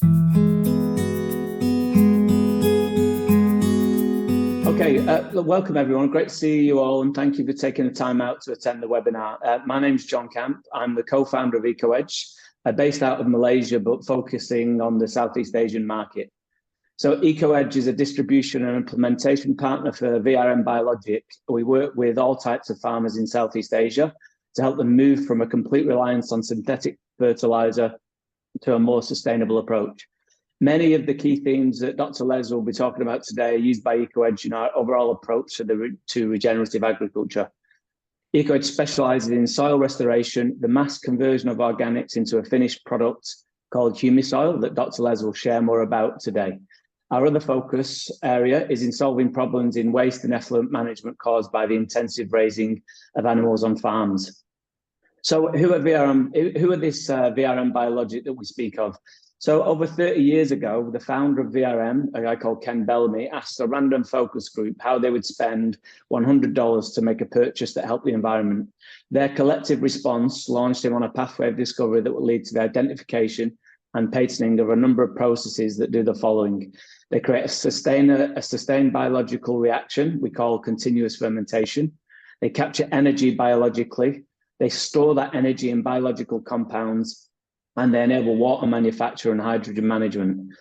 Okay, welcome everyone. Great to see you all, and thank you for taking the time out to attend the webinar. My name's John Camp. I'm the co-founder of EcoEdge, based out of Malaysia, but focusing on the Southeast Asian market. So EcoEdge is a distribution and implementation partner for VRM Biologic. We work with all types of farmers in Southeast Asia to help them move from a complete reliance on synthetic fertilizer to a more sustainable approach. Many of the key themes that Dr. Les will be talking about today are used by EcoEdge in our overall approach to regenerative agriculture. EcoEdge specializes in soil restoration, the mass conversion of organics into a finished product called humisoil that Dr. Les will share more about today. Our other focus area is in solving problems in waste and effluent management caused by the intensive raising of animals on farms. So who are this VRM Biologic that we speak of? So over 30 years ago, the founder of VRM, a guy called Ken Bellamy, asked a random focus group how they would spend $100 to make a purchase that helped the environment. Their collective response launched him on a pathway of discovery that will lead to the identification and patenting of a number of processes that do the following. They create a sustained biological reaction we call continuous fermentation. They capture energy biologically. They store that energy in biological compounds, and they enable water manufacture and hydrogen management.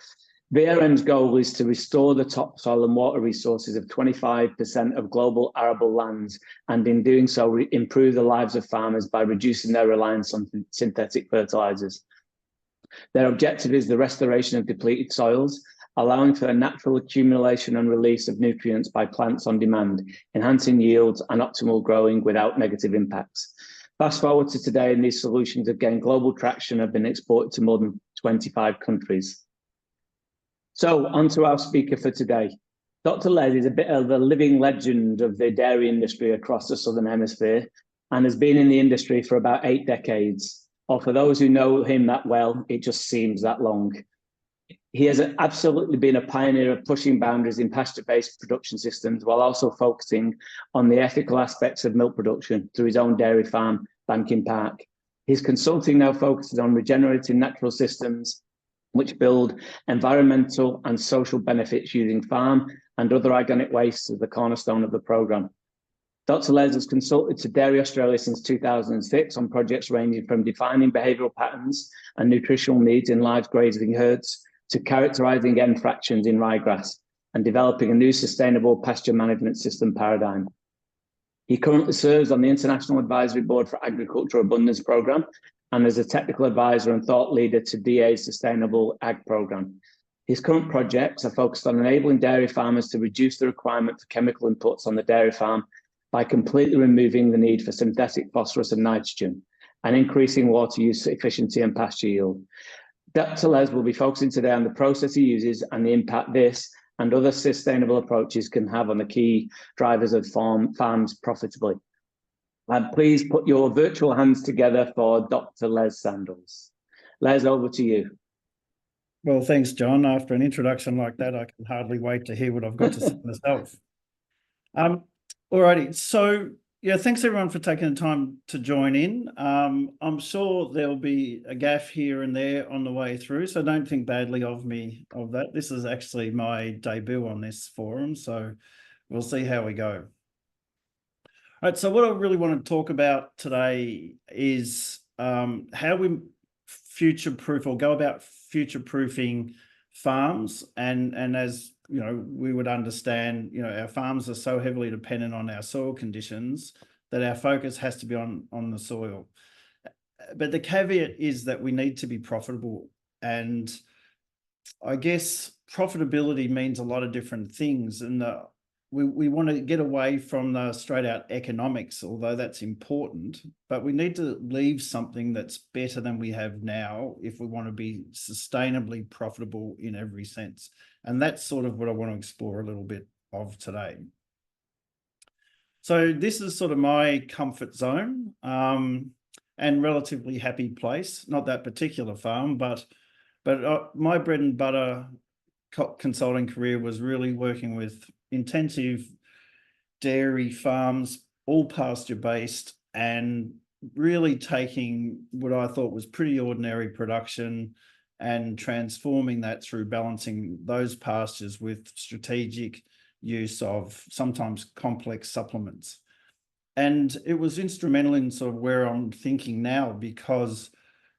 VRM's goal is to restore the topsoil and water resources of 25% of global arable lands, and in doing so, improve the lives of farmers by reducing their reliance on synthetic fertilizers. Their objective is the restoration of depleted soils, allowing for a natural accumulation and release of nutrients by plants on demand, enhancing yields and optimal growing without negative impacts. Fast forward to today, and these solutions have gained global traction and have been exported to more than 25 countries. So on to our speaker for today. Dr. Les is a bit of a living legend of the dairy industry across the Southern Hemisphere and has been in the industry for about 8 decades. Or for those who know him that well, it just seems that long. He has absolutely been a pioneer of pushing boundaries in pasture-based production systems while also focusing on the ethical aspects of milk production through his own dairy farm, Banking Park. His consulting now focuses on regenerating natural systems which build environmental and social benefits using farm and other organic waste as the cornerstone of the programme. Dr. Les has consulted to Dairy Australia since 2006 on projects ranging from defining behavioural patterns and nutritional needs in large grazing herds to characterising end fractions in ryegrass and developing a new sustainable pasture management system paradigm. He currently serves on the International Advisory Board for Agricultural Abundance Programme and as a technical advisor and thought leader to DA's Sustainable Ag Programme. His current projects are focused on enabling dairy farmers to reduce the requirement for chemical inputs on the dairy farm by completely removing the need for synthetic phosphorus and nitrogen and increasing water use efficiency and pasture yield. Dr. Les will be focusing today on the process he uses and the impact this and other sustainable approaches can have on the key drivers of farms profitably. And please put your virtual hands together for Dr. Les Sandles. Les, over to you. Well, thanks, John. After an introduction like that, I can hardly wait to hear what I've got to say myself. All righty. So, yeah, thanks everyone for taking the time to join in. I'm sure there'll be a gaffe here and there on the way through, so don't think badly of me of that. This is actually my debut on this forum, so we'll see how we go. All right, so what I really want to talk about today is how we future-proof or go about future-proofing farms, and as you know, we would understand, you know, our farms are so heavily dependent on our soil conditions that our focus has to be on the soil. But the caveat is that we need to be profitable. And I guess profitability means a lot of different things. And we want to get away from the straight out economics, although that's important, but we need to leave something that's better than we have now if we want to be sustainably profitable in every sense. And that's sort of what I want to explore a little bit of today. So this is sort of my comfort zone and relatively happy place, not that particular farm, but my bread and butter consulting career was really working with intensive dairy farms, all pasture based, and really taking what I thought was pretty ordinary production and transforming that through balancing those pastures with strategic use of sometimes complex supplements. And it was instrumental in sort of where I'm thinking now, because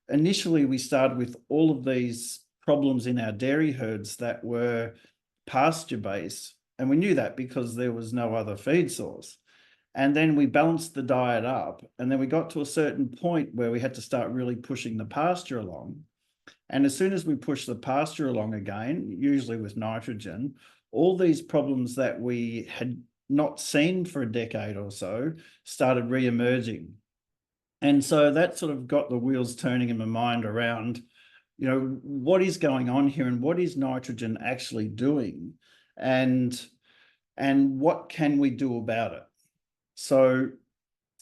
initially we started with all of these problems in our dairy herds that were pasture-based, and we knew that because there was no other feed source. And then we balanced the diet up, and then we got to a certain point where we had to start really pushing the pasture along. And as soon as we pushed the pasture along again, usually with nitrogen, all these problems that we had not seen for a decade or so started re-emerging. And so that sort of got the wheels turning in my mind around, you know, what is going on here and what is nitrogen actually doing, and what can we do about it? So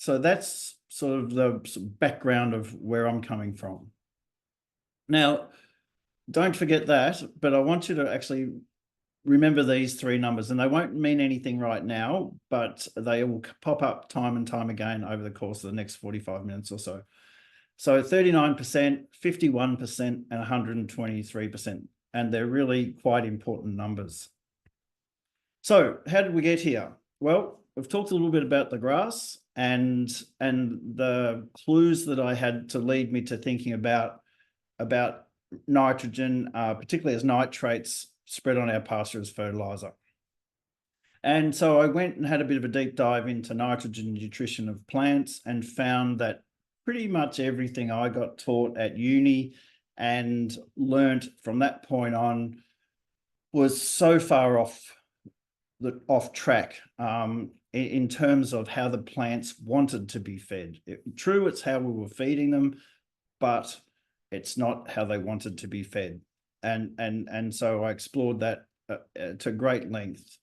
that's sort of the background of where I'm coming from. Now, don't forget that, but I want you to actually remember these three numbers, and they won't mean anything right now, but they will pop up time and time again over the course of the next 45 minutes or so. So 39%, 51%, and 123%, and they're really quite important numbers. So how did we get here? Well, we've talked a little bit about the grass and the clues that I had to lead me to thinking about nitrogen, particularly as nitrates spread on our pasture as fertilizer. And so I went and had a bit of a deep dive into nitrogen nutrition of plants and found that pretty much everything I got taught at uni and learnt from that point on was so far off track in terms of how the plants wanted to be fed. True, it's how we were feeding them, but it's not how they wanted to be fed. And so I explored that to great length,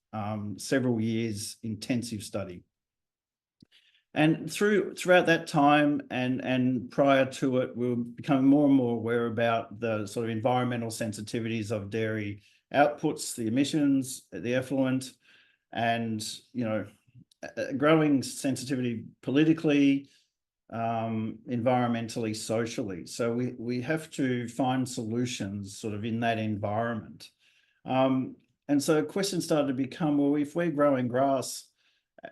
several years intensive study. And throughout that time and prior to it, we were becoming more and more aware about the sort of environmental sensitivities of dairy outputs, the emissions, the effluent, and, you know, growing sensitivity politically, environmentally, socially. So we have to find solutions sort of in that environment. And so questions started to become, well, if we're growing grass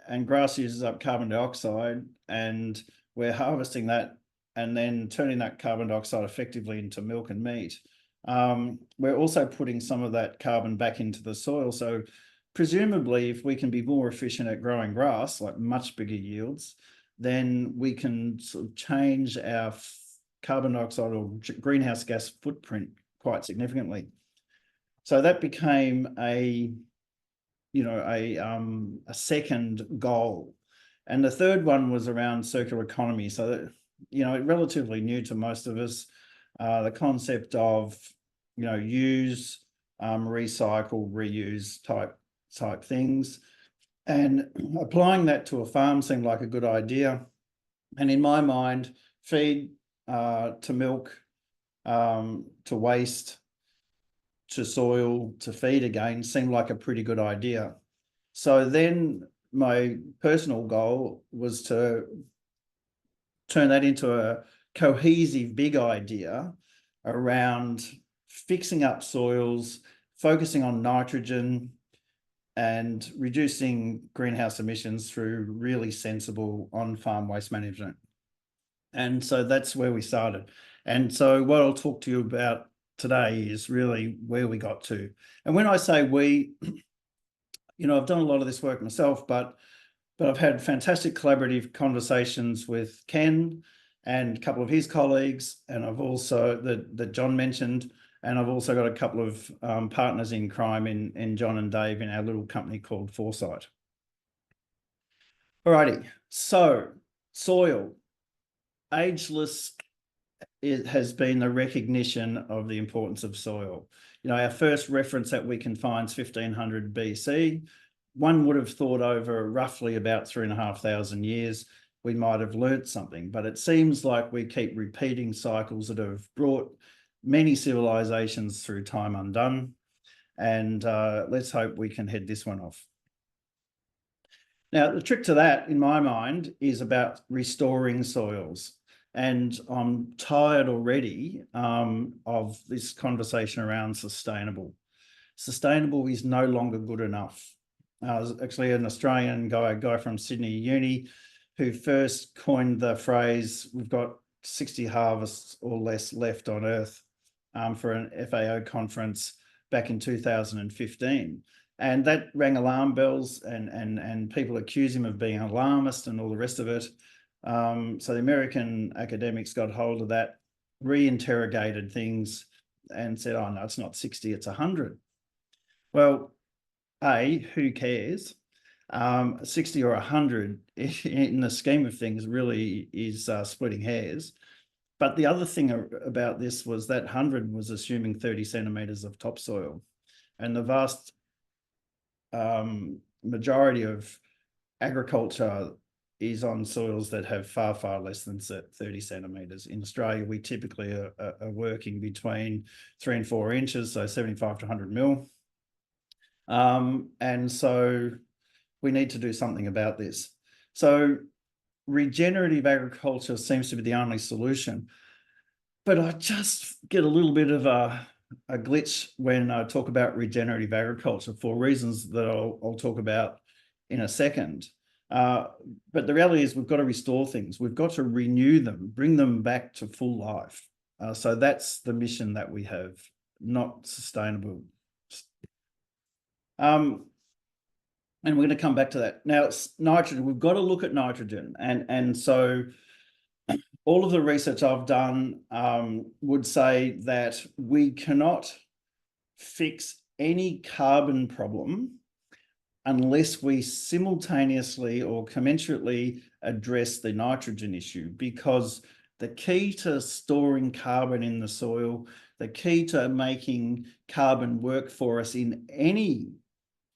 and grass uses up carbon dioxide and we're harvesting that and then turning that carbon dioxide effectively into milk and meat, we're also putting some of that carbon back into the soil. So presumably, if we can be more efficient at growing grass, like much bigger yields, then we can sort of change our carbon dioxide or greenhouse gas footprint quite significantly. So that became a second goal. And the third one was around circular economy. So that, you know, relatively new to most of us, the concept of, you know, use, recycle, reuse type things. And applying that to a farm seemed like a good idea. And in my mind, feed to milk, to waste, to soil, to feed again seemed like a pretty good idea. So then my personal goal was to turn that into a cohesive big idea around fixing up soils, focusing on nitrogen, and reducing greenhouse emissions through really sensible on-farm waste management. And so that's where we started. And so what I'll talk to you about today is really where we got to. And when I say we, you know, I've done a lot of this work myself, but I've had fantastic collaborative conversations with Ken and a couple of his colleagues, and I've also, that John mentioned, and I've also got a couple of partners in crime in John and Dave in our little company called Foresight. Alrighty, so soil, ageless, it has been the recognition of the importance of soil. You know, our first reference that we can find is 1500 BC. One would have thought over roughly about 3,500 years, we might have learnt something, but it seems like we keep repeating cycles that have brought many civilizations through time undone. And let's hope we can head this one off. Now, the trick to that, in my mind, is about restoring soils. And I'm tired already of this conversation around sustainable. Sustainable is no longer good enough. Actually an Australian guy, a guy from Sydney Uni, who first coined the phrase, we've got 60 harvests or less left on Earth, for an FAO conference back in 2015. And that rang alarm bells, and people accuse him of being alarmist and all the rest of it. So the American academics got hold of that, reinterrogated things and said, oh no, it's not 60, it's 100. Well, who cares? 60 or 100 in the scheme of things really is splitting hairs. But the other thing about this was that 100 was assuming 30 centimetres of topsoil. And the vast majority of agriculture is on soils that have far, far less than 30 centimetres. In Australia, we typically are working between 3 and 4 inches, so 75 to 100 mil. And so we need to do something about this. So regenerative agriculture seems to be the only solution. But I just get a little bit of a glitch when I talk about regenerative agriculture for reasons that I'll talk about in a second. But the reality is we've got to restore things. We've got to renew them, bring them back to full life. So that's the mission that we have, not sustainable. And we're going to come back to that. Now, nitrogen, we've got to look at nitrogen. And so all of the research I've done would say that we cannot fix any carbon problem unless we simultaneously or commensurately address the nitrogen issue, because the key to storing carbon in the soil, the key to making carbon work for us in any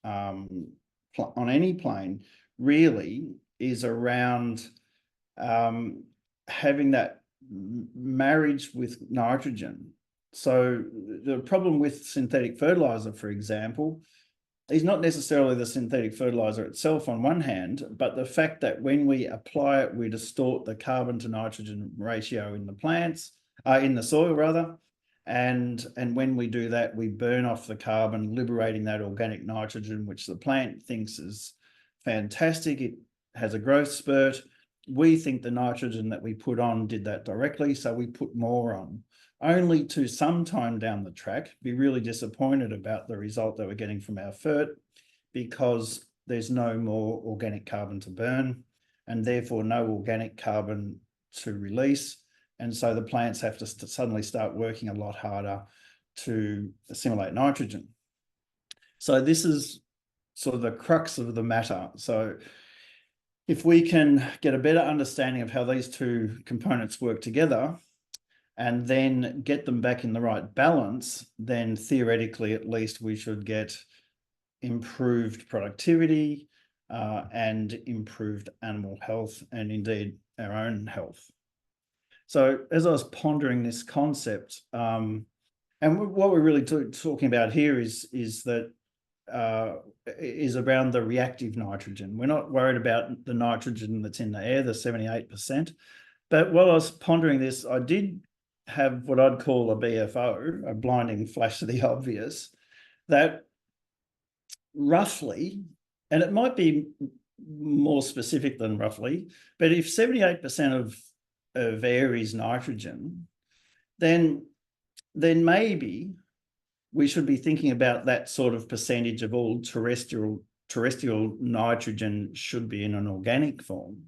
on any plane really is around having that marriage with nitrogen. So the problem with synthetic fertilizer, for example, is not necessarily the synthetic fertilizer itself on one hand, but the fact that when we apply it, we distort the carbon to nitrogen ratio in the plants, in the soil rather. And when we do that, we burn off the carbon, liberating that organic nitrogen, which the plant thinks is fantastic. It has a growth spurt. We think the nitrogen that we put on did that directly, so we put more on, only to sometime down the track be really disappointed about the result that we're getting from our fert, because there's no more organic carbon to burn and therefore no organic carbon to release. And so the plants have to suddenly start working a lot harder to assimilate nitrogen. So this is sort of the crux of the matter. So if we can get a better understanding of how these two components work together and then get them back in the right balance, then theoretically, at least, we should get improved productivity and improved animal health, and indeed our own health. So as I was pondering this concept, and what we're really talking about here is that is around the reactive nitrogen. We're not worried about the nitrogen that's in the air, the 78%. But while I was pondering this, I did have what I'd call a BFO, a blinding flash of the obvious, that roughly, and it might be more specific than roughly, but if 78% of air is nitrogen, then maybe we should be thinking about that sort of percentage of all terrestrial nitrogen should be in an organic form.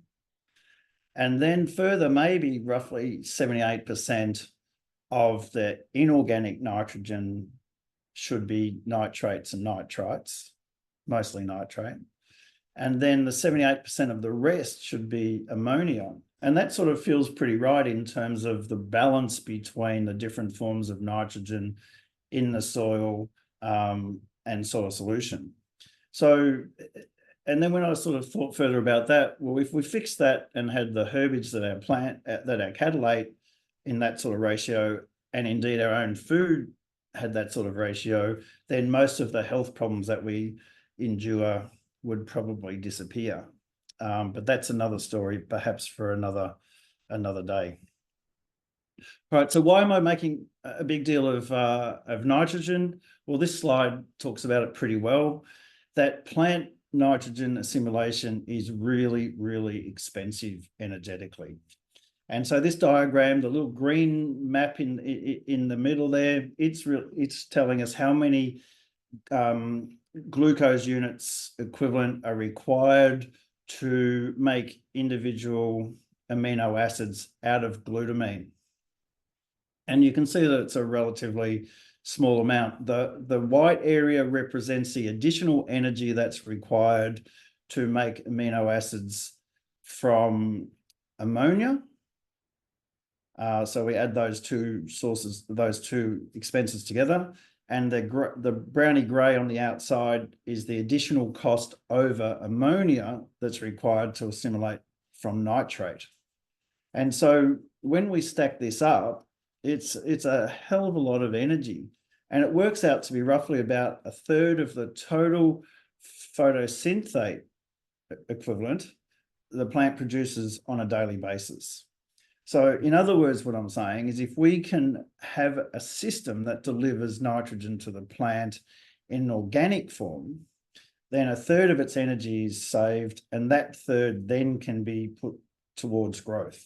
And then further, maybe roughly 78% of the inorganic nitrogen should be nitrates and nitrites, mostly nitrate. And then the 78% of the rest should be ammonia. And that sort of feels pretty right in terms of the balance between the different forms of nitrogen in the soil and soil solution. So, and then when I sort of thought further about that, well, if we fixed that and had the herbage that our cattle ate in that sort of ratio, and indeed our own food had that sort of ratio, then most of the health problems that we endure would probably disappear. But that's another story, perhaps for another day. Right. So why am I making a big deal of nitrogen? Well, this slide talks about it pretty well. That plant nitrogen assimilation is really, really expensive energetically. And so this diagram, the little green map in the middle there, it's telling us how many glucose units equivalent are required to make individual amino acids out of glutamine. And you can see that it's a relatively small amount. The white area represents the additional energy that's required to make amino acids from ammonia. So we add those two sources, those two expenses together. And the browny grey on the outside is the additional cost over ammonia that's required to assimilate from nitrate. And so when we stack this up, it's a hell of a lot of energy. And it works out to be roughly about a third of the total photosynthate equivalent the plant produces on a daily basis. So in other words, what I'm saying is if we can have a system that delivers nitrogen to the plant in an organic form, then a third of its energy is saved, and that third then can be put towards growth.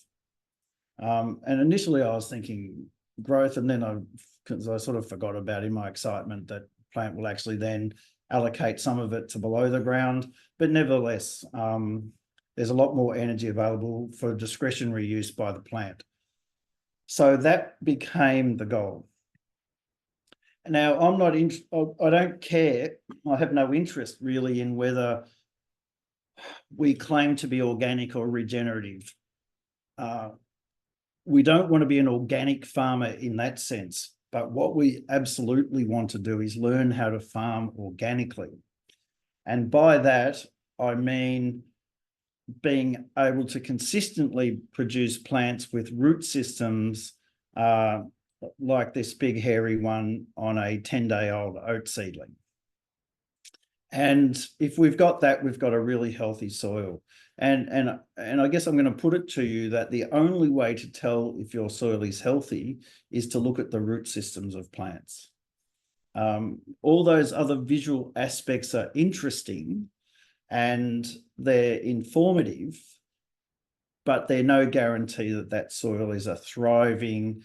And initially I was thinking growth, and then because I sort of forgot about in my excitement that plant will actually then allocate some of it to below the ground. But nevertheless, there's a lot more energy available for discretionary use by the plant. So that became the goal. Now, I don't care. I have no interest really in whether we claim to be organic or regenerative. We don't want to be an organic farmer in that sense, but what we absolutely want to do is learn how to farm organically. And by that, I mean being able to consistently produce plants with root systems like this big hairy one on a 10-day-old oat seedling. And if we've got that, we've got a really healthy soil. And I guess I'm going to put it to you that the only way to tell if your soil is healthy is to look at the root systems of plants. All those other visual aspects are interesting and they're informative, but they're no guarantee that that soil is a thriving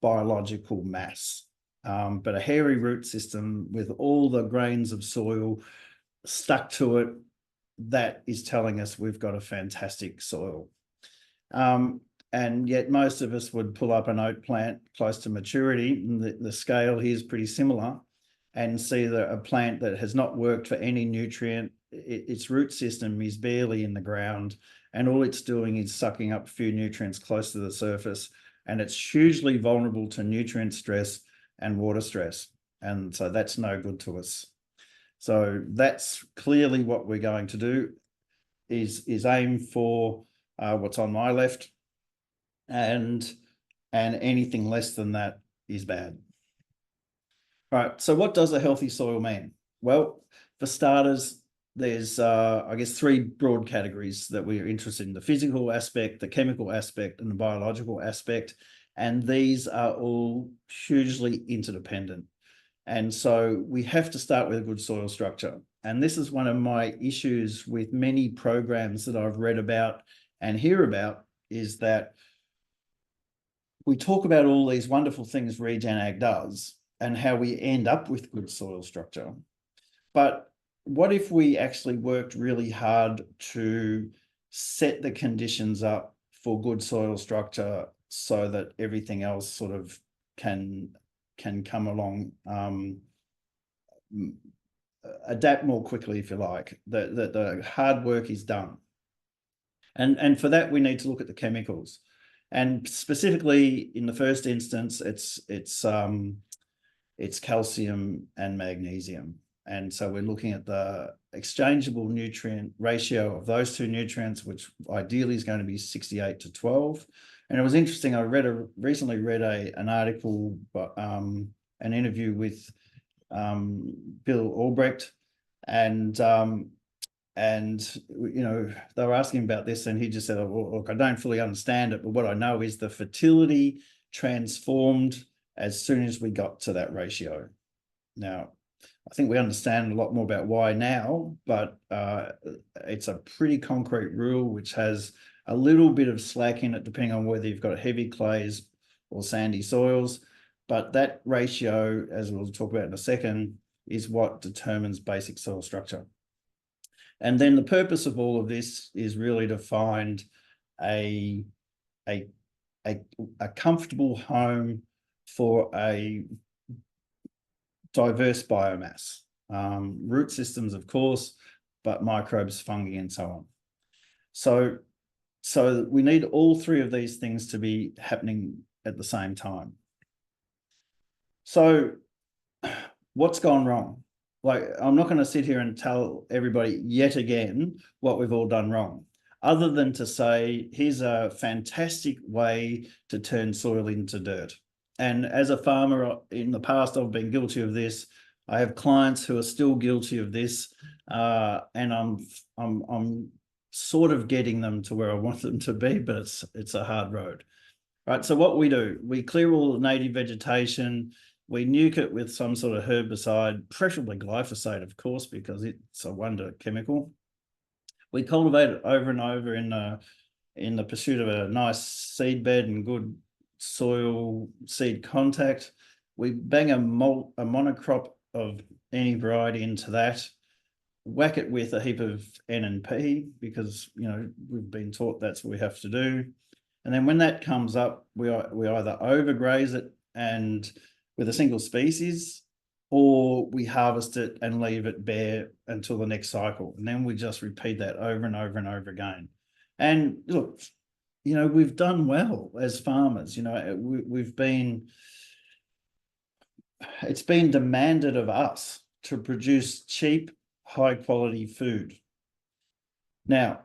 biological mass. But a hairy root system with all the grains of soil stuck to it, that is telling us we've got a fantastic soil. And yet most of us would pull up an oat plant close to maturity, and the scale here is pretty similar, and see that a plant that has not worked for any nutrient, its root system is barely in the ground, and all it's doing is sucking up a few nutrients close to the surface, and it's hugely vulnerable to nutrient stress and water stress. And so that's no good to us. So that's clearly what we're going to do is aim for what's on my left, and anything less than that is bad. All right, so what does a healthy soil mean? Well, for starters, there's, I guess, three broad categories that we're interested in: the physical aspect, the chemical aspect, and the biological aspect. And these are all hugely interdependent. And so we have to start with a good soil structure. And this is one of my issues with many programs that I've read about and hear about, is that we talk about all these wonderful things Regen Ag does and how we end up with good soil structure. But what if we actually worked really hard to set the conditions up for good soil structure so that everything else sort of can come along, adapt more quickly, if you like, that the hard work is done. And for that, we need to look at the chemicals. And specifically, in the first instance, it's calcium and magnesium. And so we're looking at the exchangeable nutrient ratio of those two nutrients, which ideally is going to be 68:12. And it was interesting, I recently read an article, an interview with Bill Albrecht, and you know, they were asking about this, and he just said, oh, look, I don't fully understand it, but what I know is the fertility transformed as soon as we got to that ratio. Now, I think we understand a lot more about why now, but it's a pretty concrete rule which has a little bit of slack in it depending on whether you've got heavy clays or sandy soils. But that ratio, as we'll talk about in a second, is what determines basic soil structure. And then the purpose of all of this is really to find a comfortable home for a diverse biomass, root systems, of course, but microbes, fungi, and so on. So we need all three of these things to be happening at the same time. So what's gone wrong? Like, I'm not going to sit here and tell everybody yet again what we've all done wrong, other than to say, here's a fantastic way to turn soil into dirt. And as a farmer in the past, I've been guilty of this. I have clients who are still guilty of this, and I'm sort of getting them to where I want them to be, but it's a hard road. Right. So what we do, we clear all the native vegetation. We nuke it with some sort of herbicide, preferably glyphosate, of course, because it's a wonder chemical. We cultivate it over and over in the pursuit of a nice seed bed and good soil seed contact. We bang a monocrop of any variety into that, whack it with a heap of N and P, because we've been taught that's what we have to do. And then when that comes up, we either overgraze it and with a single species, or we harvest it and leave it bare until the next cycle. And then we just repeat that over and over and over again. And look, we've done well as farmers. It's been demanded of us to produce cheap, high quality food. Now,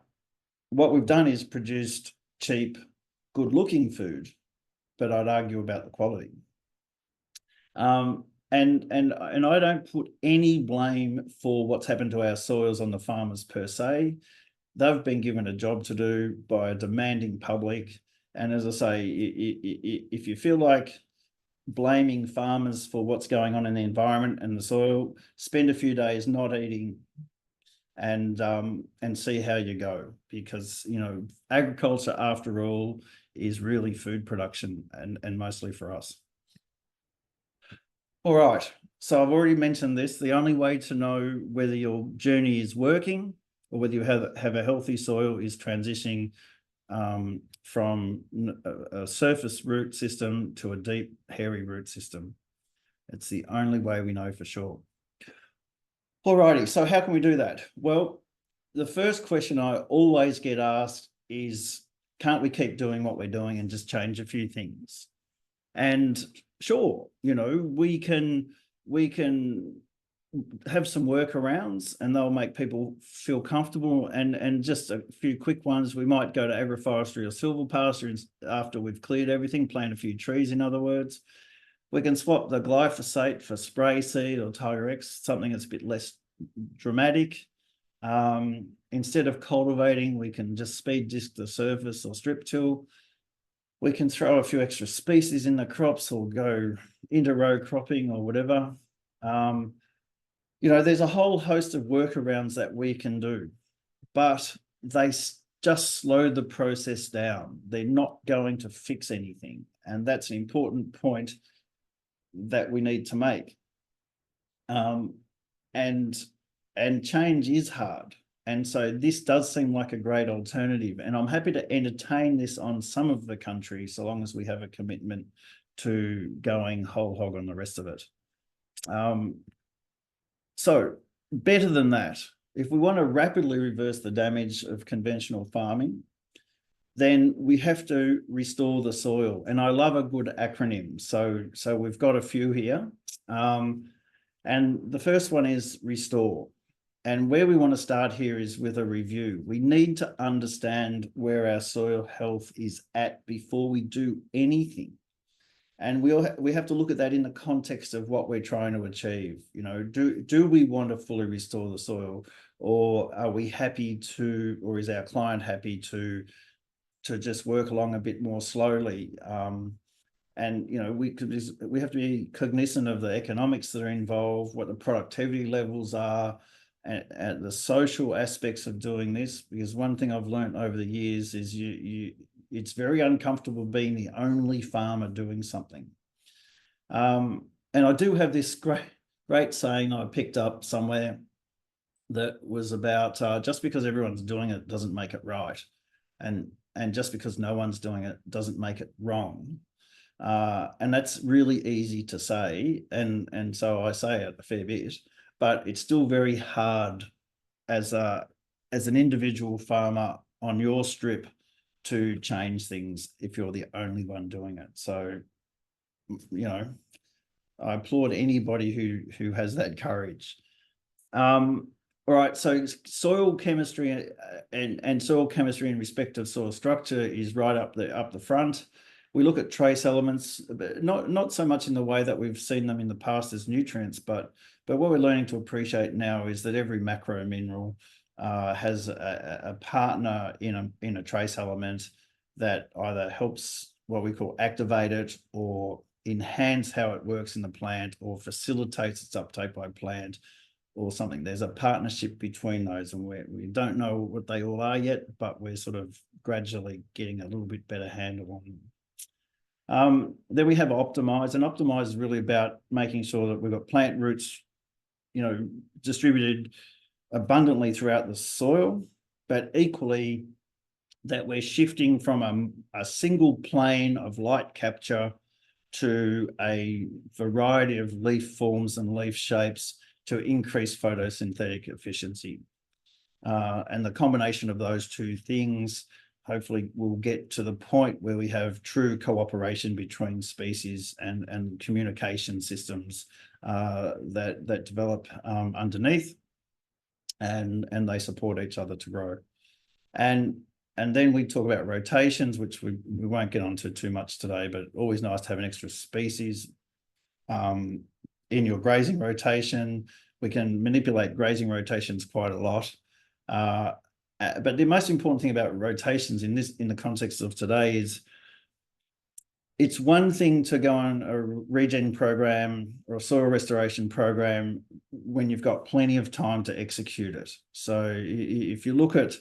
what we've done is produced cheap, good looking food, but I'd argue about the quality. And I don't put any blame for what's happened to our soils on the farmers per se. They've been given a job to do by a demanding public. And as I say, if you feel like blaming farmers for what's going on in the environment and the soil, spend a few days not eating and see how you go, because agriculture, after all, is really food production and mostly for us. All right, so I've already mentioned this. The only way to know whether your journey is working or whether you have a healthy soil is transitioning from a surface root system to a deep, hairy root system. It's the only way we know for sure. All righty, so how can we do that? Well, the first question I always get asked is, can't we keep doing what we're doing and just change a few things? And sure, we can have some workarounds and they'll make people feel comfortable, and just a few quick ones. We might go to agroforestry or silver pasture after we've cleared everything, plant a few trees, in other words. We can swap the glyphosate for spray seed or Tiger X, something that's a bit less dramatic. Instead of cultivating, we can just speed disc the surface or strip till. We can throw a few extra species in the crops or go into row cropping or whatever. There's a whole host of workarounds that we can do, but they just slow the process down. They're not going to fix anything. And that's an important point that we need to make. And change is hard. And so this does seem like a great alternative. And I'm happy to entertain this on some of the country, so long as we have a commitment to going whole hog on the rest of it. So better than that, if we want to rapidly reverse the damage of conventional farming, then we have to restore the soil. And I love a good acronym. So we've got a few here. And the first one is restore. And where we want to start here is with a review. We need to understand where our soil health is at before we do anything. And we have to look at that in the context of what we're trying to achieve. Do we want to fully restore the soil, or are we happy to, or is our client happy to just work along a bit more slowly? you know, we have to be cognizant of the economics that are involved, what the productivity levels are, and the social aspects of doing this. Because one thing I've learned over the years is it's very uncomfortable being the only farmer doing something. And I do have this great saying I picked up somewhere that was about just because everyone's doing it doesn't make it right, and just because no one's doing it doesn't make it wrong. And that's really easy to say, and so I say it a fair bit, but it's still very hard as an individual farmer on your strip to change things if you're the only one doing it. So, you know, I applaud anybody who has that courage. All right, so soil chemistry and soil chemistry in respect of soil structure is right up the front. We look at trace elements, but not so much in the way that we've seen them in the past as nutrients, but what we're learning to appreciate now is that every macro mineral has a partner in a trace element that either helps what we call activate it, or enhance how it works in the plant, or facilitates its uptake by plant, or something. There's a partnership between those, and we don't know what they all are yet, but we're sort of gradually getting a little bit better handle on them. Then we have optimize, and optimize is really about making sure that we've got plant roots, you know, distributed abundantly throughout the soil, but equally that we're shifting from a single plane of light capture to a variety of leaf forms and leaf shapes to increase photosynthetic efficiency. And the combination of those two things hopefully will get to the point where we have true cooperation between species and communication systems that develop underneath, and they support each other to grow. And then we talk about rotations, which we won't get onto too much today, but always nice to have an extra species in your grazing rotation. We can manipulate grazing rotations quite a lot. But the most important thing about rotations in the context of today is it's one thing to go on a regen program or a soil restoration program when you've got plenty of time to execute it. So if you look at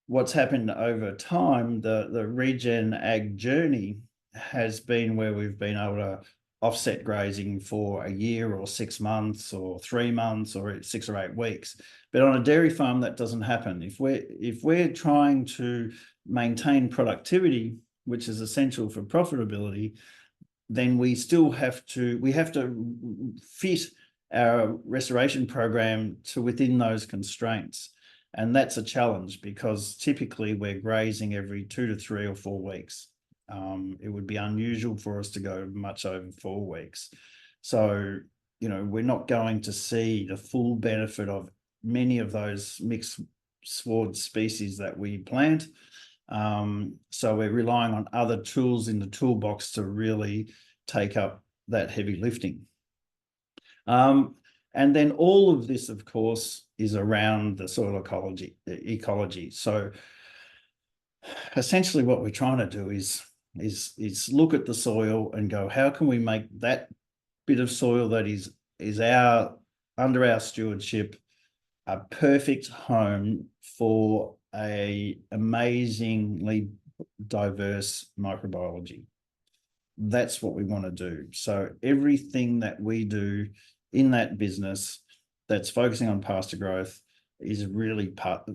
what's happened over time, the regen ag journey has been where we've been able to offset grazing for a year or 6 months or 3 months or 6 or 8 weeks. But on a dairy farm, that doesn't happen. If we're trying to maintain productivity, which is essential for profitability, then we have to fit our restoration program to within those constraints. And that's a challenge because typically we're grazing every 2 to 3 or 4 weeks. It would be unusual for us to go much over 4 weeks. So, you know, we're not going to see the full benefit of many of those mixed sward species that we plant. So we're relying on other tools in the toolbox to really take up that heavy lifting. And then all of this, of course, is around the soil ecology. So essentially what we're trying to do is look at the soil and go, how can we make that bit of soil that is under our stewardship a perfect home for a amazingly diverse microbiology. That's what we want to do. So everything that we do in that business that's focusing on pasture growth is really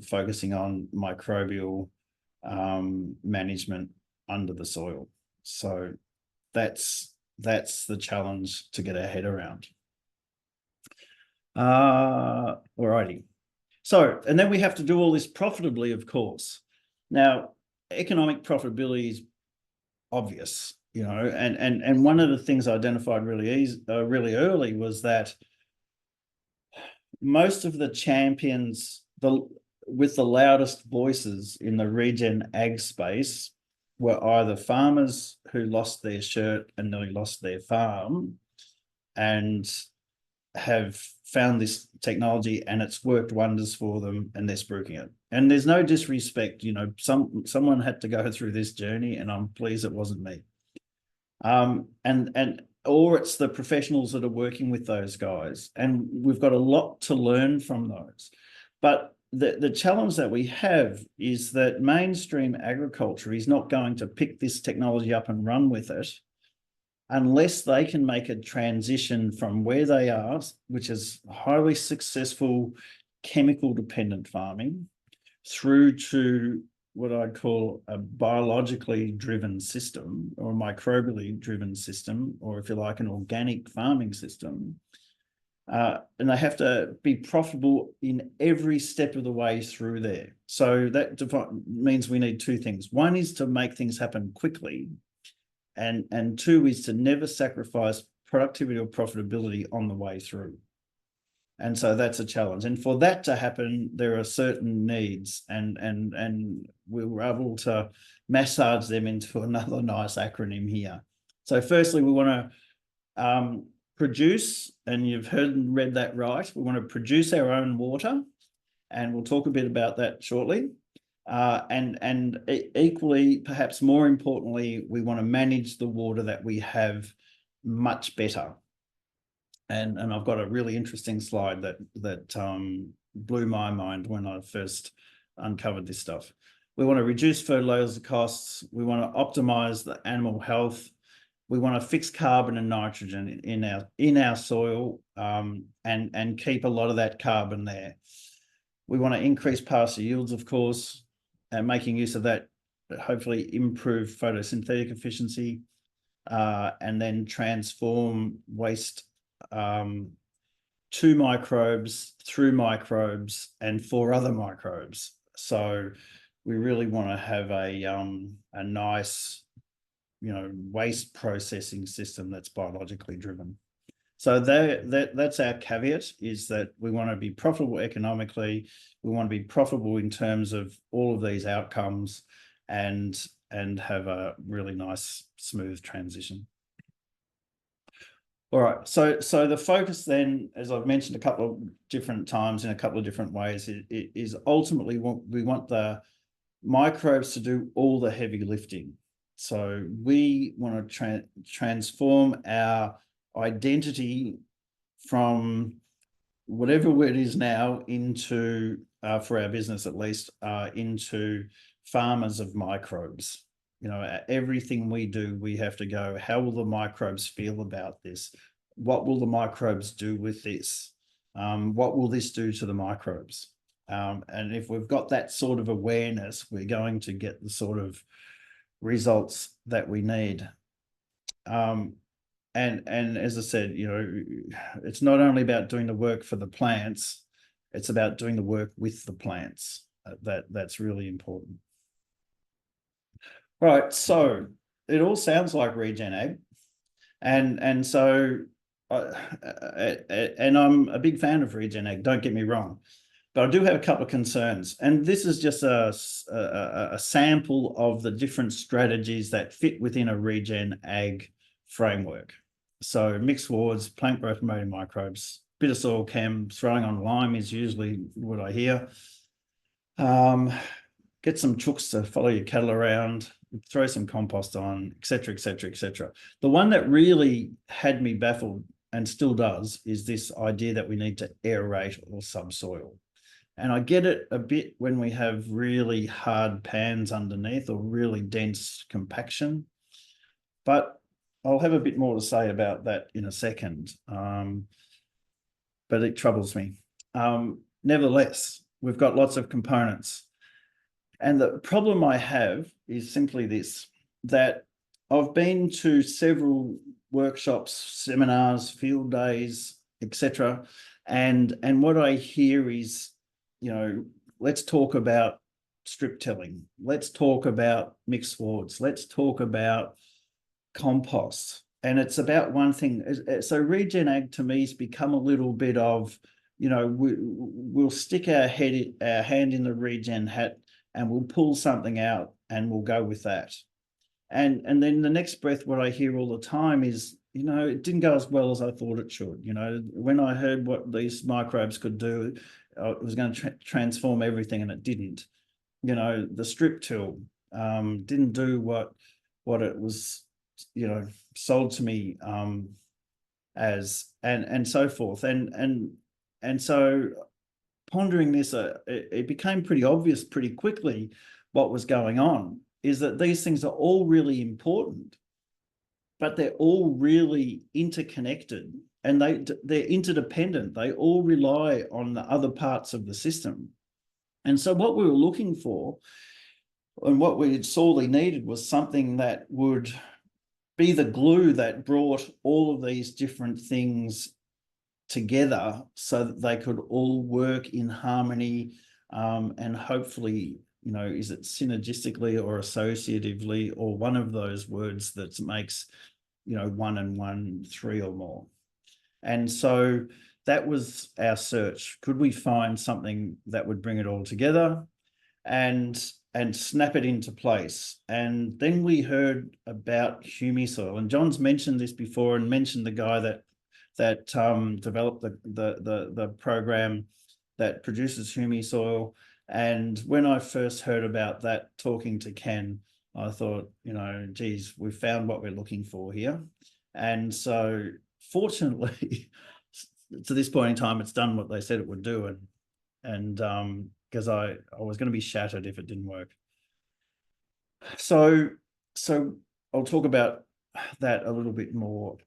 focusing on microbial management under the soil. So that's the challenge to get our head around. Alrighty. So, and then we have to do all this profitably, of course. Now, economic profitability is obvious, you know, and one of the things I identified really early was that most of the champions with the loudest voices in the regen ag space were either farmers who lost their shirt and nearly lost their farm and have found this technology and it's worked wonders for them and they're spruiking it. And there's no disrespect, you know, someone had to go through this journey and I'm pleased it wasn't me. Or it's the professionals that are working with those guys, and we've got a lot to learn from those. But the challenge that we have is that mainstream agriculture is not going to pick this technology up and run with it unless they can make a transition from where they are, which is highly successful chemical dependent farming, through to what I'd call a biologically driven system, or a microbially driven system, or if you like, an organic farming system. And they have to be profitable in every step of the way through there. So that means we need two things. One is to make things happen quickly, and two is to never sacrifice productivity or profitability on the way through. And so that's a challenge. And for that to happen, there are certain needs, and we were able to massage them into another nice acronym here. So firstly, we want to produce, and you've heard and read that right, we want to produce our own water, and we'll talk a bit about that shortly. And equally, perhaps more importantly, we want to manage the water that we have much better. And I've got a really interesting slide that blew my mind when I first uncovered this stuff. We want to reduce fertilizer costs. We want to optimize the animal health. We want to fix carbon and nitrogen in our soil, and keep a lot of that carbon there. We want to increase pasture yields, of course, and making use of that, hopefully improve photosynthetic efficiency, and then transform waste to microbes, through microbes, and for other microbes. So we really want to have a nice, waste processing system that's biologically driven. So that's our caveat, is that we want to be profitable economically, we want to be profitable in terms of all of these outcomes, and have a really nice, smooth transition. All right, so the focus then, as I've mentioned a couple of different times in a couple of different ways, is ultimately we want the microbes to do all the heavy lifting. So we want to transform our identity from whatever it is now into, for our business at least, into farmers of microbes. Everything we do, we have to go, how will the microbes feel about this? What will the microbes do with this? What will this do to the microbes? And if we've got that sort of awareness, we're going to get the sort of results that we need. And as I said, it's not only about doing the work for the plants, it's about doing the work with the plants. That's really important. Right, so it all sounds like regen ag, and so and I'm a big fan of regen ag, don't get me wrong, but I do have a couple of concerns, and this is just a sample of the different strategies that fit within a regen ag framework. So mixed wards, plant growth promoting microbes, bit of soil chem, throwing on lime is usually what I hear. Get some chooks to follow your cattle around, throw some compost on, etc., etc., etc. The one that really had me baffled, and still does, is this idea that we need to aerate or subsoil. And I get it a bit when we have really hard pans underneath or really dense compaction, but I'll have a bit more to say about that in a second, but it troubles me. Nevertheless, we've got lots of components. And the problem I have is simply this, that I've been to several workshops, seminars, field days, etc. And what I hear is, let's talk about strip tilling. Let's talk about mixed wards. Let's talk about compost. And it's about one thing. So regen ag to me has become a little bit of, we'll stick our hand in the regen hat, and we'll pull something out and we'll go with that. And then the next breath, what I hear all the time is, it didn't go as well as I thought it should. When I heard what these microbes could do, it was going to transform everything, and it didn't. The strip till didn't do what it was sold to me as and so forth, and so pondering this, it became pretty obvious pretty quickly what was going on is that these things are all really important, but they're all really interconnected, and they're interdependent. They all rely on the other parts of the system. And so what we were looking for and what we sorely needed was something that would be the glue that brought all of these different things together so that they could all work in harmony, and hopefully, is it synergistically or associatively, or one of those words that makes, 1 and 1 3 or more. And so that was our search. Could we find something that would bring it all together and snap it into place? And then we heard about Humisoil, and John's mentioned this before, and mentioned the guy that developed the program that produces Humisoil. And when I first heard about that, talking to Ken, I thought, geez, we found what we're looking for here. And so fortunately, to this point in time, it's done what they said it would do. And because I was going to be shattered if it didn't work. So I'll talk about that a little bit more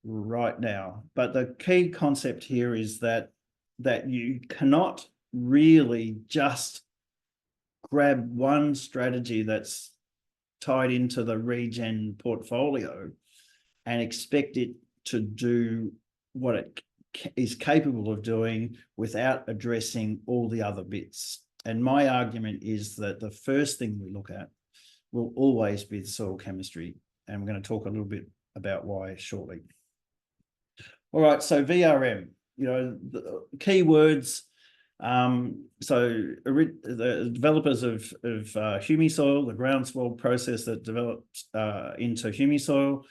right now. But the key concept here is that you cannot really just grab one strategy that's tied into the regen portfolio and expect it to do what it is capable of doing without addressing all the other bits. And my argument is that the first thing we look at will always be the soil chemistry. And we're going to talk a little bit about why shortly. All right, so VRM, the key words. So the developers of Humisoil, the groundswell process that developed into Humisoil,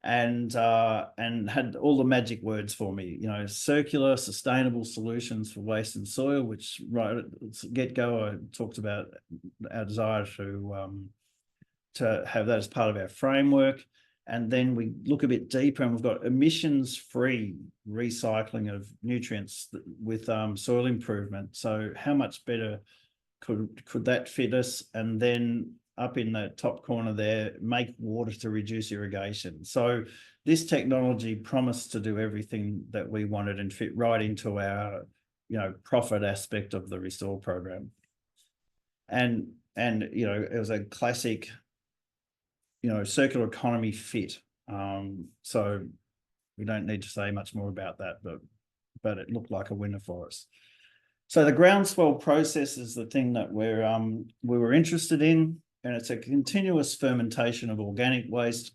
and had all the magic words for me, circular, sustainable solutions for waste and soil, which right at the get-go I talked about our desire to have that as part of our framework. And then we look a bit deeper, and we've got emissions-free recycling of nutrients with soil improvement. So how much better could that fit us? And then up in the top corner there, make water to reduce irrigation. So this technology promised to do everything that we wanted and fit right into our, profit aspect of the Restore program. And it was a classic, circular economy fit. So we don't need to say much more about that, but it looked like a winner for us. So the groundswell process is the thing that we were interested in, and it's a continuous fermentation of organic waste.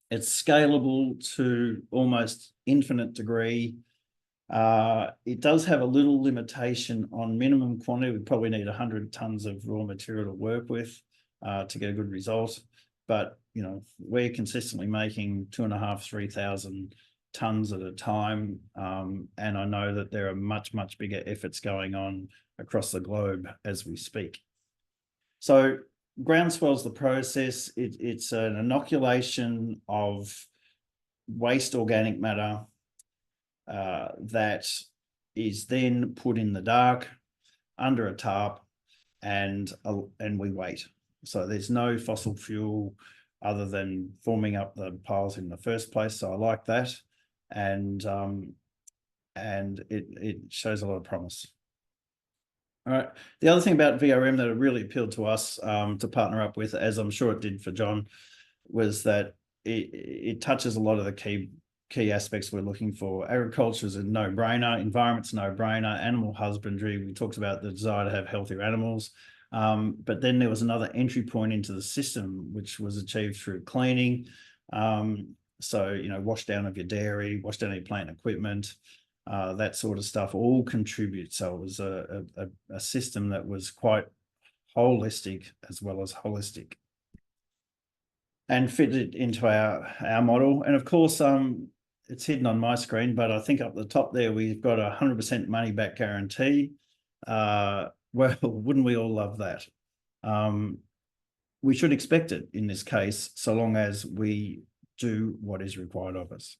It's scalable to almost infinite degree. It does have a little limitation on minimum quantity. We probably need 100 tons of raw material to work with to get a good result. But, we're consistently making 2,500 to 3,000 tons at a time. And I know that there are much, much bigger efforts going on across the globe as we speak. So groundswell's the process. It's an inoculation of waste organic matter that is then put in the dark under a tarp, and we wait. So there's no fossil fuel other than forming up the piles in the first place. So I like that. And it shows a lot of promise. All right. The other thing about VRM that really appealed to us to partner up with, as I'm sure it did for John, was that it touches a lot of the key aspects we're looking for. Agriculture is a no-brainer. Environment's a no-brainer. Animal husbandry, we talked about the desire to have healthier animals. But then there was another entry point into the system, which was achieved through cleaning. So, wash down of your dairy, wash down of your plant equipment, that sort of stuff all contributes. So it was a system that was quite holistic as well as holistic, and fitted into our model. And of course, it's hidden on my screen, but I think up the top there, we've got a 100% money back guarantee. Well, wouldn't we all love that? we should expect it in this case, so long as we do what is required of us.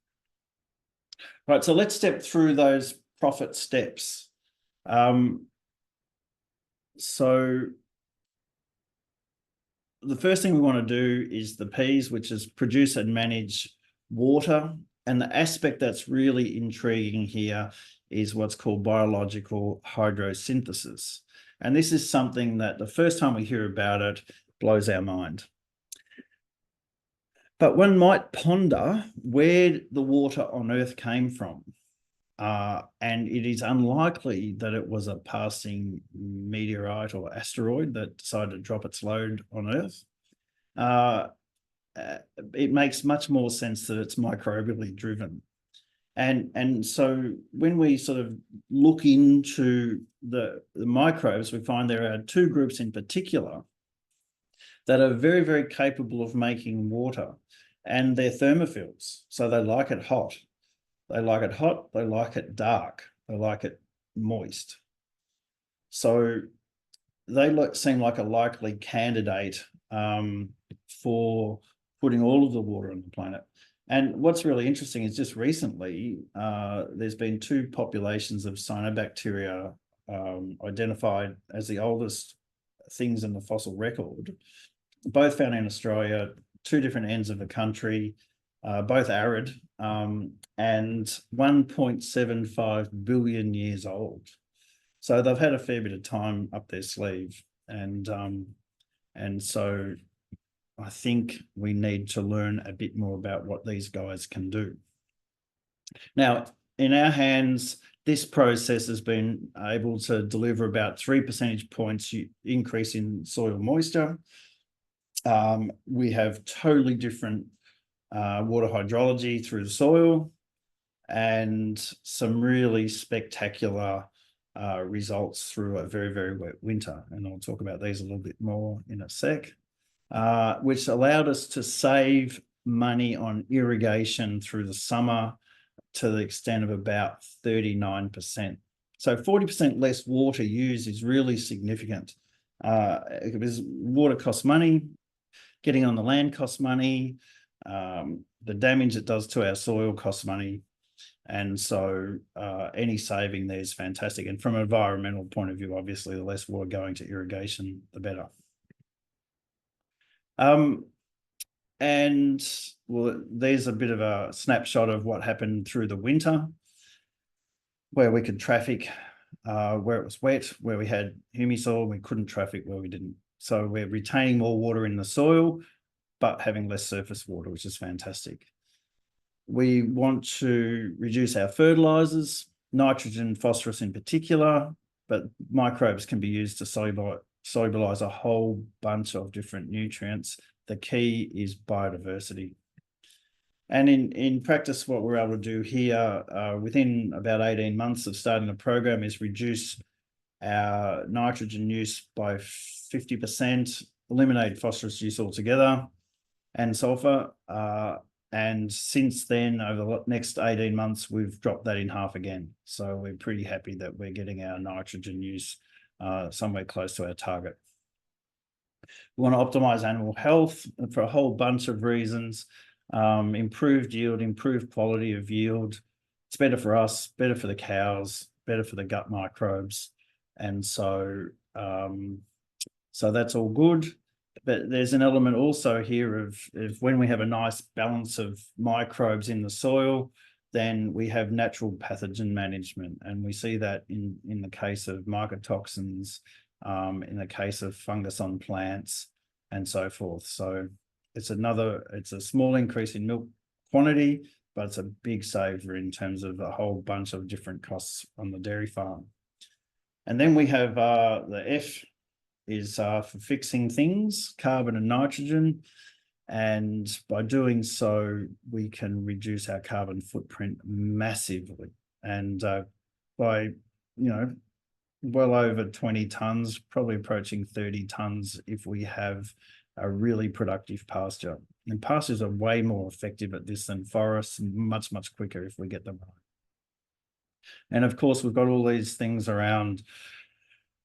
Right, so let's step through those profit steps. So the first thing we want to do is the P's, which is produce and manage water. And the aspect that's really intriguing here is what's called biological hydrosynthesis. And this is something that the first time we hear about it blows our mind. But one might ponder where the water on Earth came from. And it is unlikely that it was a passing meteorite or asteroid that decided to drop its load on Earth. It makes much more sense that it's microbially driven. And so when we sort of look into the microbes, we find there are two groups in particular that are very, very capable of making water, and they're thermophils. So they like it hot. They like it hot, they like it dark, they like it moist. So they seem like a likely candidate for putting all of the water on the planet. And what's really interesting is just recently, there's been two populations of cyanobacteria identified as the oldest things in the fossil record, both found in Australia, two different ends of the country, both arid, and 1.75 billion years old. So they've had a fair bit of time up their sleeve. And so I think we need to learn a bit more about what these guys can do. Now, in our hands, this process has been able to deliver about 3 percentage points increase in soil moisture. We have totally different water hydrology through the soil and some really spectacular results through a very, very wet winter. And I'll talk about these a little bit more in a sec, which allowed us to save money on irrigation through the summer to the extent of about 39%. So 40% less water used is really significant because water costs money, getting on the land costs money, the damage it does to our soil costs money. And so any saving there is fantastic. And from an environmental point of view, obviously, the less water going to irrigation, the better. And well, there's a bit of a snapshot of what happened through the winter, where we could traffic where it was wet, where we had humisoil, we couldn't traffic where we didn't. So we're retaining more water in the soil, but having less surface water, which is fantastic. We want to reduce our fertilizers, nitrogen, phosphorus in particular, but microbes can be used to solubilize a whole bunch of different nutrients. The key is biodiversity. And in practice, what we're able to do here within about 18 months of starting the program is reduce our nitrogen use by 50%, eliminate phosphorus use altogether, and sulfur. And since then, over the next 18 months, we've dropped that in half again. So we're pretty happy that we're getting our nitrogen use somewhere close to our target. We want to optimize animal health for a whole bunch of reasons. Improved yield, improved quality of yield. It's better for us, better for the cows, better for the gut microbes. And so, so that's all good. But there's an element also here of when we have a nice balance of microbes in the soil, then we have natural pathogen management. And we see that in the case of mycotoxins, in the case of fungus on plants, and so forth. So it's a small increase in milk quantity, but it's a big saver in terms of a whole bunch of different costs on the dairy farm. And then we have the F is for fixing things, carbon and nitrogen. And by doing so, we can reduce our carbon footprint massively. And by, well over 20 tonnes, probably approaching 30 tonnes if we have a really productive pasture. And pastures are way more effective at this than forests, and much, much quicker if we get them right. And of course, we've got all these things around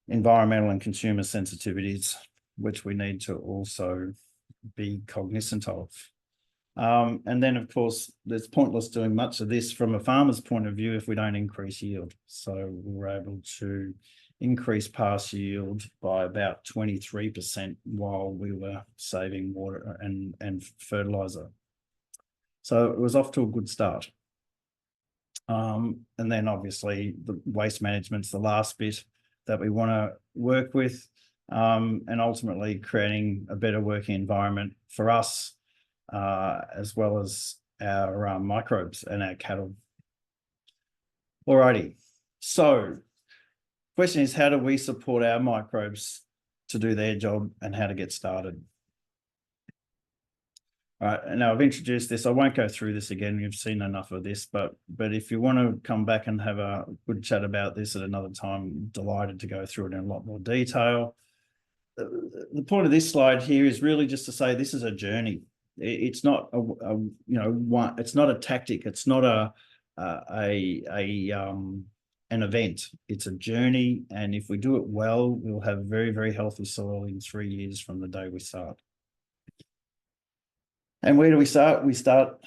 environmental and consumer sensitivities. which we need to also be cognizant of. And then, of course, it's pointless doing much of this from a farmer's point of view if we don't increase yield. So we were able to increase pasture yield by about 23% while we were saving water and fertilizer. So it was off to a good start. And then obviously the waste management's the last bit that we want to work with, and ultimately creating a better working environment for us, as well as our microbes and our cattle. Alrighty, so question is, how do we support our microbes to do their job and how to get started? All right, now I've introduced this. I won't go through this again. You've seen enough of this, but if you want to come back and have a good chat about this at another time, I'm delighted to go through it in a lot more detail. The point of this slide here is really just to say this is a journey. It's not it's not a tactic. It's not an event. It's a journey, and if we do it well, we'll have very, very healthy soil in 3 years from the day we start. And where do we start? We start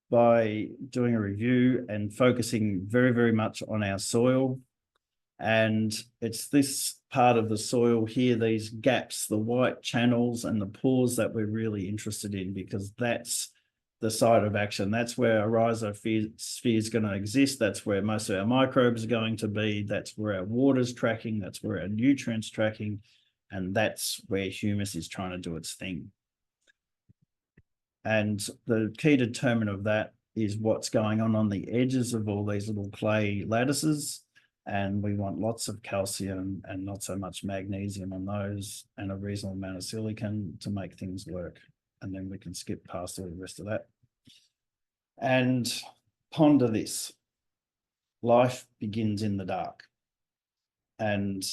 by doing a review and focusing very, very much on our soil. And it's this part of the soil here, these gaps, the white channels and the pores that we're really interested in, because that's the site of action. That's where a rhizosphere is going to exist. That's where most of our microbes are going to be. That's where our water's tracking. That's where our nutrients tracking. And that's where humus is trying to do its thing. And the key determinant of that is what's going on the edges of all these little clay lattices. And we want lots of calcium and not so much magnesium on those, and a reasonable amount of silicon to make things work. And then we can skip past all the rest of that. And ponder this. Life begins in the dark. And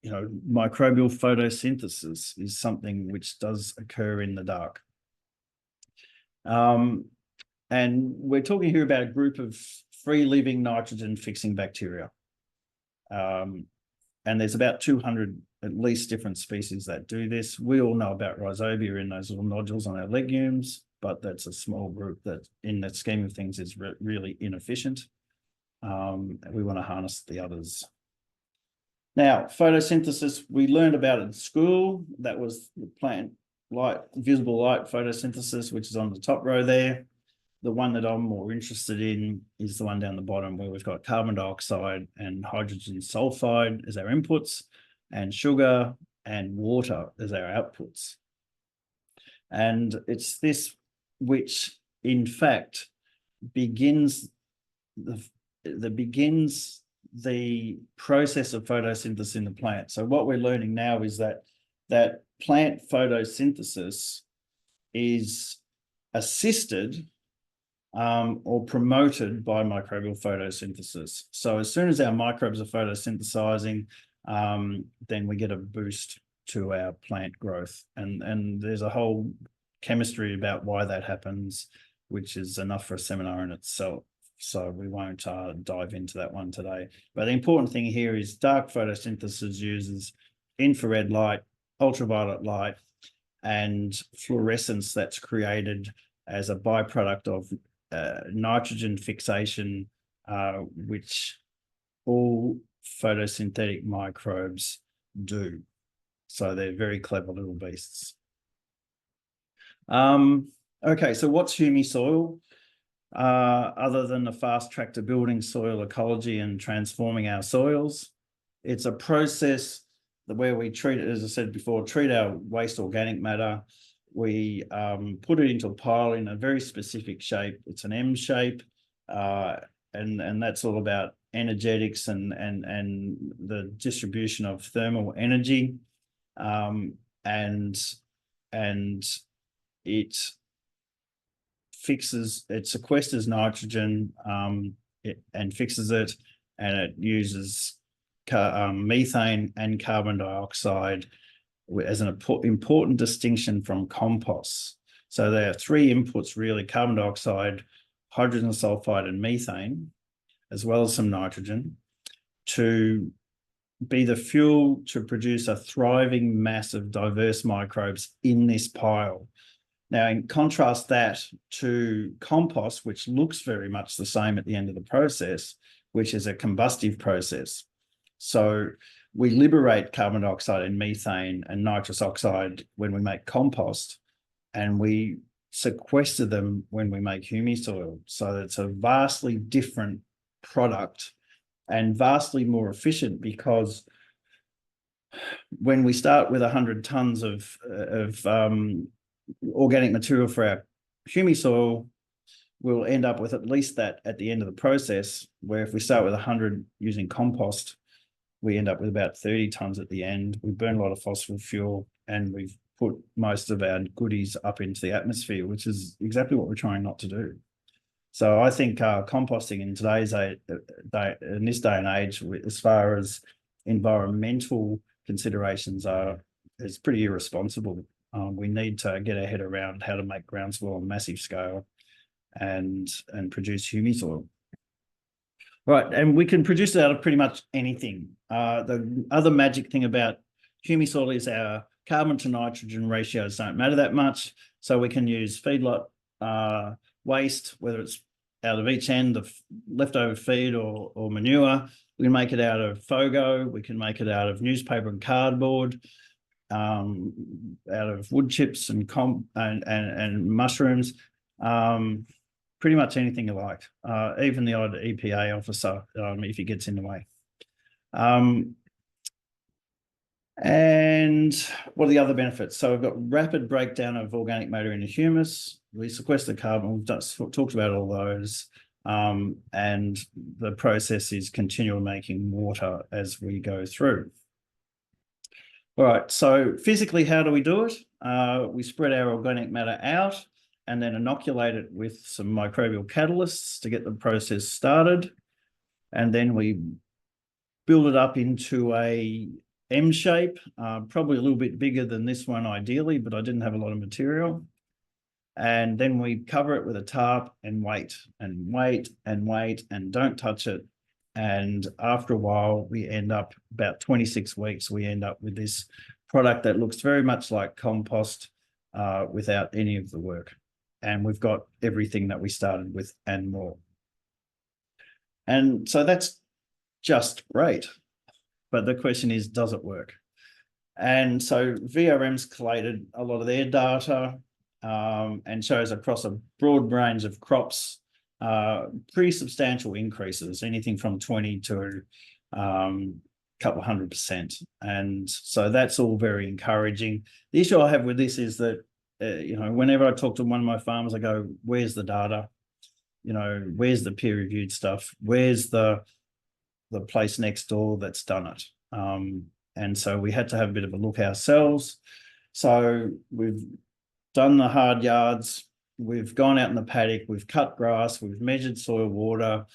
microbial photosynthesis is something which does occur in the dark. And we're talking here about a group of free-living nitrogen-fixing bacteria. And there's about 200, at least, different species that do this. We all know about rhizobia in those little nodules on our legumes, but that's a small group that, in the scheme of things, is really inefficient. We want to harness the others. Now, photosynthesis, we learned about it in school. That was the plant light, visible light photosynthesis, which is on the top row there. The one that I'm more interested in is the one down the bottom, where we've got carbon dioxide and hydrogen sulfide as our inputs, and sugar and water as our outputs. And it's this which, in fact, begins the process of photosynthesis in the plant. So what we're learning now is that plant photosynthesis is assisted or promoted by microbial photosynthesis. So as soon as our microbes are photosynthesizing, then we get a boost to our plant growth. And there's a whole chemistry about why that happens, which is enough for a seminar in itself. So we won't dive into that one today. But the important thing here is dark photosynthesis uses infrared light, ultraviolet light, and fluorescence that's created as a byproduct of nitrogen fixation, which all photosynthetic microbes do. So they're very clever little beasts. Okay, so what's humi soil? Other than the fast track to building soil ecology and transforming our soils, it's a process where we treat it, as I said before, treat our waste organic matter. We put it into a pile in a very specific shape. It's an M shape, and that's all about energetics and the distribution of thermal energy, and it sequesters nitrogen and fixes it, and it uses methane and carbon dioxide as an important distinction from compost. So there are three inputs really: carbon dioxide, hydrogen sulfide, and methane, as well as some nitrogen, to be the fuel to produce a thriving mass of diverse microbes in this pile. Now, in contrast that to compost, which looks very much the same at the end of the process, which is a combustive process. So we liberate carbon dioxide and methane and nitrous oxide when we make compost, and we sequester them when we make humisoil. So it's a vastly different product and vastly more efficient, because when we start with 100 tons of organic material for our humisoil, we'll end up with at least that at the end of the process, where if we start with 100 using compost, we end up with about 30 tons at the end. We burn a lot of fossil fuel, and we've put most of our goodies up into the atmosphere, which is exactly what we're trying not to do. So I think composting in in this day and age, as far as environmental considerations is pretty irresponsible. We need to get our head around how to make groundswell on a massive scale and produce humisoil. Right, and we can produce it out of pretty much anything. The other magic thing about humisoil is our carbon to nitrogen ratios don't matter that much. So we can use feedlot waste, whether it's out of each end of leftover feed or manure. We can make it out of FOGO. We can make it out of newspaper and cardboard, out of wood chips and mushrooms. Pretty much anything you like, even the odd EPA officer, if he gets in the way. And what are the other benefits? So we've got rapid breakdown of organic matter into humus. We sequester carbon. We've just talked about all those. And the process is continual making water as we go through. All right, so physically, how do we do it? We spread our organic matter out and then inoculate it with some microbial catalysts to get the process started. And then we build it up into a M shape, probably a little bit bigger than this one ideally, but I didn't have a lot of material. And then we cover it with a tarp and wait and wait and wait and don't touch it. And after a while, we end up about 26 weeks, we end up with this product that looks very much like compost without any of the work. And we've got everything that we started with and more. And so that's just great. But the question is, does it work? And so VRM's collated a lot of their data and shows across a broad range of crops pretty substantial increases, anything from 20 to a couple of 100%. And so that's all very encouraging. The issue I have with this is that, whenever I talk to one of my farmers, I go, where's the data? Where's the peer-reviewed stuff? Where's the place next door that's done it? And so we had to have a bit of a look ourselves. So we've done the hard yards. We've gone out in the paddock. We've cut grass. We've measured soil water.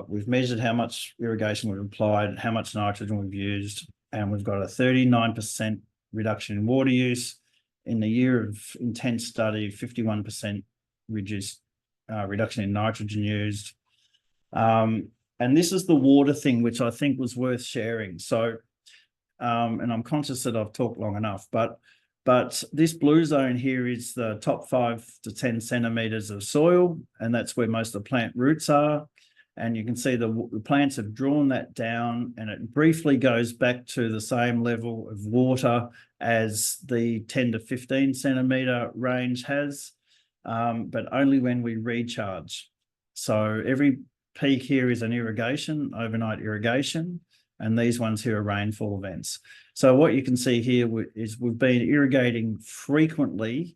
We've measured how much irrigation we've applied, how much nitrogen we've used, and we've got a 39% reduction in water use. In the year of intense study, 51% reduction in nitrogen used. And this is the water thing, which I think was worth sharing. So, and I'm conscious that I've talked long enough, but this blue zone here is the top 5 to 10 centimeters of soil, and that's where most of the plant roots are. And you can see the plants have drawn that down, and it briefly goes back to the same level of water as the 10 to 15 centimeter range has, but only when we recharge. So every peak here is an irrigation, overnight irrigation, and these ones here are rainfall events. So what you can see here is we've been irrigating frequently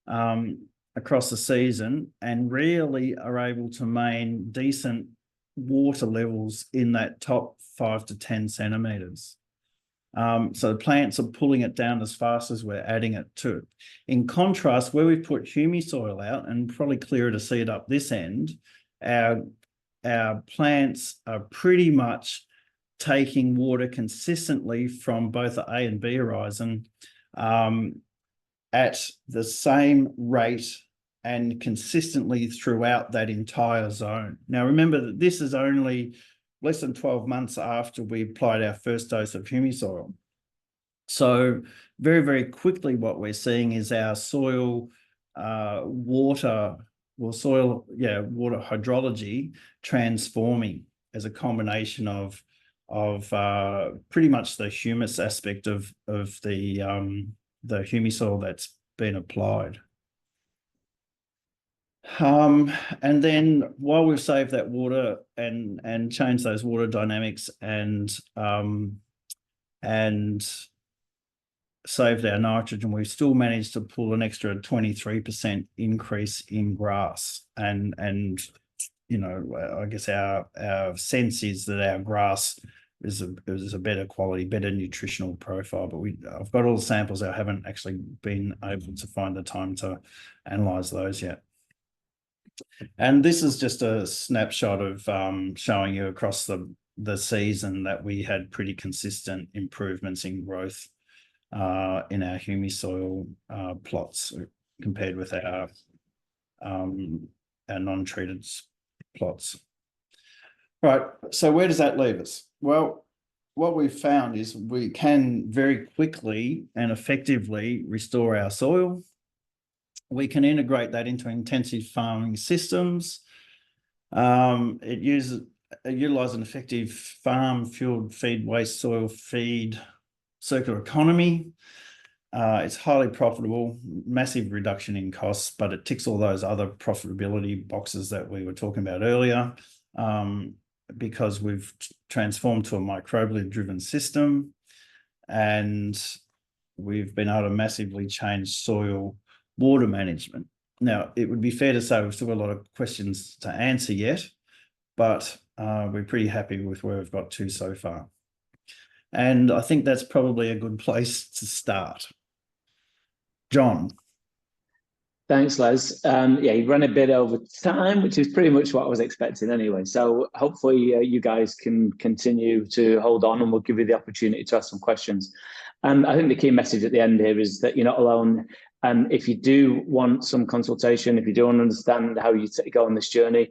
across the season and really are able to maintain decent water levels in that top 5 to 10 centimeters. So the plants are pulling it down as fast as we're adding it to it. In contrast, where we put humisoil out, and probably clearer to see it up this end, our plants are pretty much taking water consistently from both the A and B horizon at the same rate and consistently throughout that entire zone. Now, remember that this is only less than 12 months after we applied our first dose of Humisoil. So very, very quickly, what we're seeing is our soil water hydrology transforming as a combination of pretty much the humus aspect of the Humisoil that's been applied. And then while we've saved that water and changed those water dynamics and saved our nitrogen, we've still managed to pull an extra 23% increase in grass. And you know, I guess our sense is that our grass is a better quality, better nutritional profile. But I've got all the samples. I haven't actually been able to find the time to analyze those yet. And this is just a snapshot of showing you across the season that we had pretty consistent improvements in growth in our Humisoil plots compared with our non-treated plots. Right, so where does that leave us? Well, what we've found is we can very quickly and effectively restore our soil. We can integrate that into intensive farming systems. It utilizes an effective farm, fueled feed, waste soil feed, circular economy. It's highly profitable, massive reduction in costs, but it ticks all those other profitability boxes that we were talking about earlier, because we've transformed to a microbially driven system, and we've been able to massively change soil water management. Now, it would be fair to say we've still got a lot of questions to answer yet, but we're pretty happy with where we've got to so far. And I think that's probably a good place to start. John. Thanks, Les. Yeah, you ran a bit over time, which is pretty much what I was expecting anyway. So hopefully you guys can continue to hold on, and we'll give you the opportunity to ask some questions. I think the key message at the end here is that you're not alone. If you do want some consultation, if you do want to understand how you go on this journey,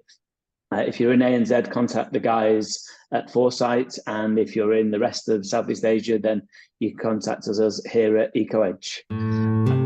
if you're in ANZ, contact the guys at Foresight. And if you're in the rest of Southeast Asia, then you contact us here at EcoEdge.